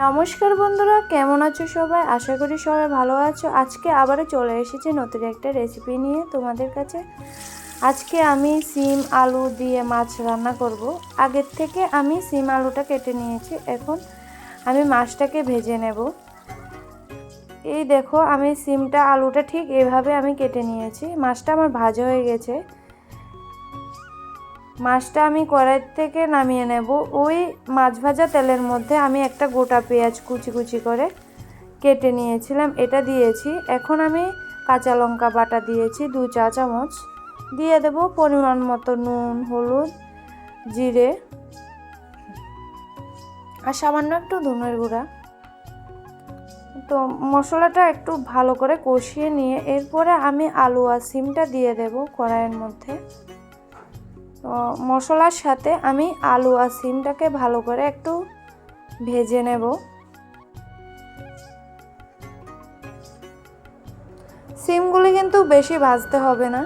নমস্কার বন্ধুরা, কেমন আছো সবাই? আশা করি সবাই ভালো আছো। আজকে আবারও চলে এসেছি নতুন একটা রেসিপি নিয়ে তোমাদের কাছে। আজকে আমি সিম আলু দিয়ে মাছ রান্না করব। আগের থেকে আমি সিম আলুটা কেটে নিয়েছি, এখন আমি মাছটাকে ভেজে নেব। এই দেখো, আমি সিমটা আলুটা ঠিক এভাবে আমি কেটে নিয়েছি। মাছটা আমার ভাজা হয়ে গেছে। মাছটা আমি কড়াই থেকে নামিয়ে নেব। ওই মাছ ভাজা তেলের মধ্যে আমি একটা গোটা পেঁয়াজ কুচি কুচি করে কেটে নিয়েছিলাম, এটা দিয়েছি। এখন আমি কাঁচা লঙ্কা বাটা দিয়েছি 2 চা চামচ, দিয়ে দেব পরিমাণ মতো নুন, হলুদ, জিরে আর সামান্য একটু ধনের গুঁড়া। তো মশলাটা একটু ভালো করে কষিয়ে নিয়ে এরপরে আমি আলু আর সিমটা দিয়ে দেব কড়াইয়ের মধ্যে। তো মশলার সাথে আমি আলু আর সিমটাকে ভালো করে একটু ভেজে নেব। সিমগুলি কিন্তু বেশি ভাজতে হবে না,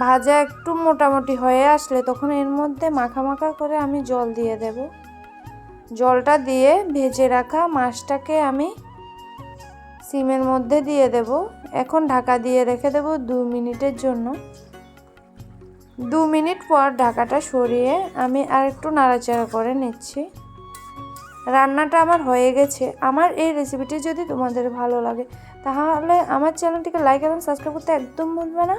ভাজা একটু মোটামুটি হয়ে আসলে তখন এর মধ্যে মাখা মাখা করে আমি জল দিয়ে দেব। জলটা দিয়ে ভেজে রাখা মাছটাকে আমি সিমের মধ্যে দিয়ে দেব। এখন ঢাকা দিয়ে রেখে দেব 2 মিনিটের জন্য। 2 মিনিট পর ঢাকাটা সরিয়ে আমি আর একটু নাড়াচাড়া করে নিচ্ছি। রান্নাটা আমার হয়ে গেছে। আমার এই রেসিপিটি যদি তোমাদের ভালো লাগে তাহলে আমার চ্যানেলটিকে লাইক এবং সাবস্ক্রাইব করতে একদম ভুলবে না।